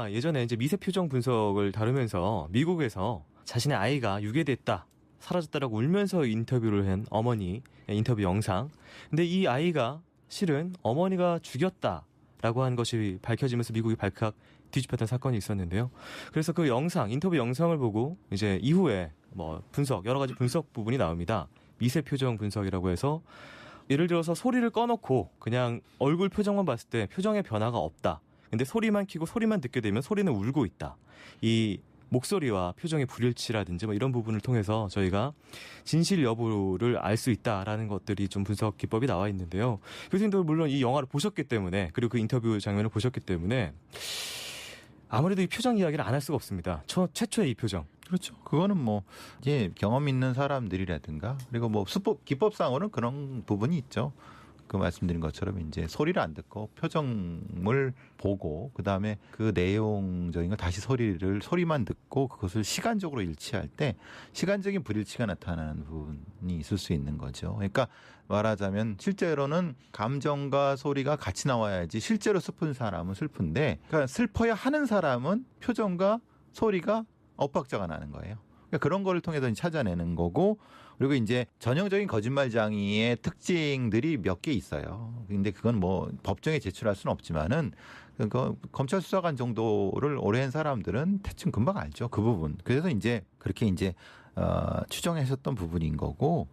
예전에 이제 미세 표정 분석을 다루면서 미국에서 자신의 아이가 유괴됐다, 사라졌다라고 울면서 인터뷰를 한 어머니 인터뷰 영상. 근데 이 아이가 실은 어머니가 죽였다라고 한 것이 밝혀지면서 미국이 발칵 뒤집혔던 사건이 있었는데요. 그래서 그 영상, 인터뷰 영상을 보고 이제 이후에 뭐 분석, 여러 가지 분석 부분이 나옵니다. 미세 표정 분석이라고 해서 예를 들어서 소리를 꺼놓고 그냥 얼굴 표정만 봤을 때 표정의 변화가 없다. 근데 소리만 켜고 소리만 듣게 되면 소리는 울고 있다. 이 목소리와 표정의 불일치라든지 뭐 이런 부분을 통해서 저희가 진실 여부를 알 수 있다라는 것들이 좀 분석 기법이 나와 있는데요. 교수님도 물론 이 영화를 보셨기 때문에, 그리고 그 인터뷰 장면을 보셨기 때문에 아무래도 이 표정 이야기를 안 할 수가 없습니다. 최초의 이 표정. 그렇죠. 그거는 뭐 이제 경험 있는 사람들이라든가, 그리고 뭐 수법 기법상으로는 그런 부분이 있죠. 그 말씀드린 것처럼 이제 소리를 안 듣고 표정을 보고 그다음에 그 내용적인 거 다시 소리만 듣고 그것을 시간적으로 일치할 때 시간적인 불일치가 나타나는 부분이 있을 수 있는 거죠. 그러니까 말하자면 실제로는 감정과 소리가 같이 나와야지 실제로 슬픈 사람은 슬픈데, 그러니까 슬퍼야 하는 사람은 표정과 소리가 엇박자가 나는 거예요. 그러니까 그런 거를 통해서 찾아내는 거고, 그리고 이제 전형적인 거짓말장애의 특징들이 몇 개 있어요. 근데 그건 뭐 법정에 제출할 수는 없지만은 그 검찰 수사관 정도를 오래 한 사람들은 대충 금방 알죠. 그 부분. 그래서 이제 그렇게 이제 추정하셨던 부분인 거고,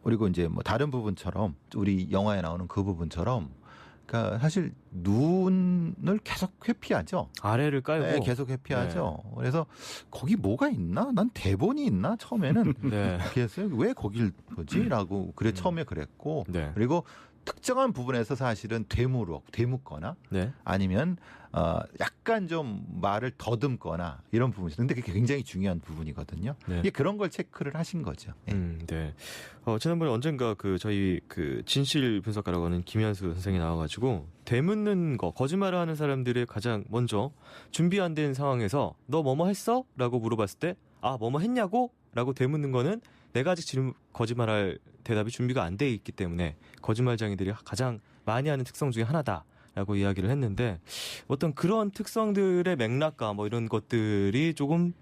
그리고 이제 뭐 다른 부분처럼 우리 영화에 나오는 그 부분처럼, 그러니까 사실 눈을 계속 회피하죠. 아래를 깔고. 네, 계속 회피하죠. 네. 그래서 거기 뭐가 있나? 난 대본이 있나? 처음에는 네. 그랬어요. 왜 거길 보지?라고 그래 처음에 그랬고, 네. 그리고 특정한 부분에서 사실은 되묻거나 네. 아니면 약간 좀 말을 더듬거나 이런 부분이 있는데 그게 굉장히 중요한 부분이거든요. 네. 이게 그런 걸 체크를 하신 거죠. 네. 네. 지난번에 언젠가 저희 진실 분석가라고 하는 김현수 선생이 나와가지고 되묻는 거, 거짓말을 하는 사람들의 가장 먼저 준비 안 된 상황에서 너 뭐뭐 했어? 라고 물어봤을 때 뭐뭐 했냐고? 라고 되묻는 거는 내가 아직 거짓말할 대답이 준비가 안 돼 있기 때문에 거짓말장애들이 가장 많이 하는 특성 중에 하나다라고 이야기를 했는데, 어떤 그런 특성들의 맥락과 뭐 이런 것들이 조금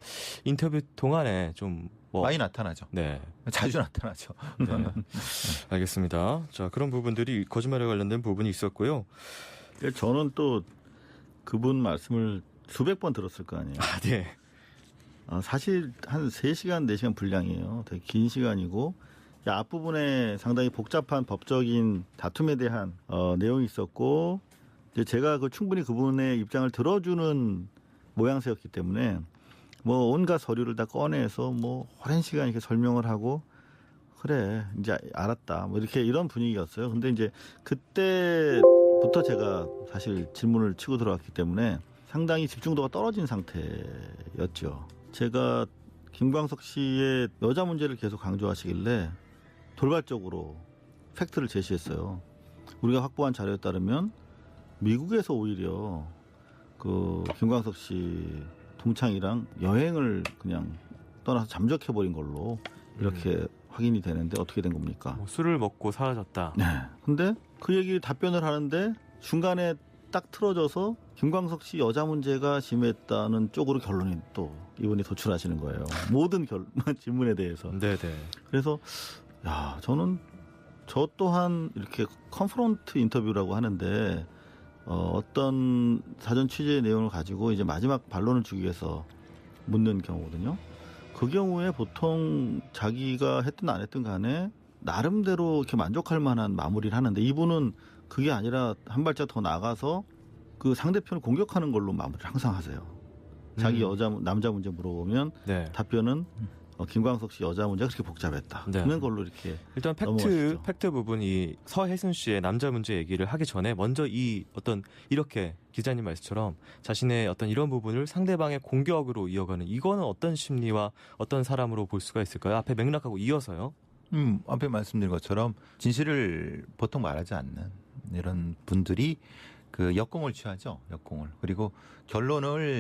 인터뷰 동안에 좀 많이 나타나죠. 네. 자주 나타나죠. 네. 알겠습니다. 자, 그런 부분들이 거짓말에 관련된 부분이 있었고요. 저는 또 그분 말씀을 수백 번 들었을 거 아니에요. 네. 사실 한 3시간, 4시간 분량이에요. 되게 긴 시간이고, 앞부분에 상당히 복잡한 법적인 다툼에 대한 내용이 있었고, 이제 제가 충분히 그분의 입장을 들어주는 모양새였기 때문에 뭐 온갖 서류를 다 꺼내서 뭐 오랜 시간 이렇게 설명을 하고, 그래 이제 알았다 뭐 이렇게 이런 분위기였어요. 근데 이제 그때부터 제가 사실 질문을 치고 들어왔기 때문에 상당히 집중도가 떨어진 상태였죠. 제가 김광석 씨의 여자 문제를 계속 강조하시길래 돌발적으로 팩트를 제시했어요. 우리가 확보한 자료에 따르면 미국에서 오히려 김광석 씨 동창이랑 여행을 그냥 떠나서 잠적해버린 걸로 이렇게 확인이 되는데 어떻게 된 겁니까? 술을 먹고 사라졌다. 네. 근데 그 얘기 답변을 하는데 중간에 딱 틀어져서 김광석 씨 여자 문제가 심했다는 쪽으로 결론이 또 이분이 도출하시는 거예요. 모든 질문에 대해서. 네네. 그래서 저는 저 또한 이렇게 컨프런트 인터뷰라고 하는데 어떤 사전 취재의 내용을 가지고 이제 마지막 반론을 주기 위해서 묻는 경우거든요. 그 경우에 보통 자기가 했든 안 했든 간에 나름대로 이렇게 만족할 만한 마무리를 하는데, 이분은 그게 아니라 한 발짝 더 나가서 그 상대편을 공격하는 걸로 마무리를 항상 하세요. 자기 남자 문제 물어보면 네. 답변은 김광석 씨 여자 문제가 그렇게 복잡했다. 네. 그런 걸로 이렇게 일단 팩트 부분이 서혜순 씨의 남자 문제 얘기를 하기 전에 먼저 이렇게 기자님 말씀처럼 자신의 어떤 이런 부분을 상대방의 공격으로 이어가는, 이거는 어떤 심리와 어떤 사람으로 볼 수가 있을까요? 앞에 맥락하고 이어서요. 앞에 말씀드린 것처럼 진실을 보통 말하지 않는 이런 분들이 역공을 취하죠. 역공을. 그리고 결론을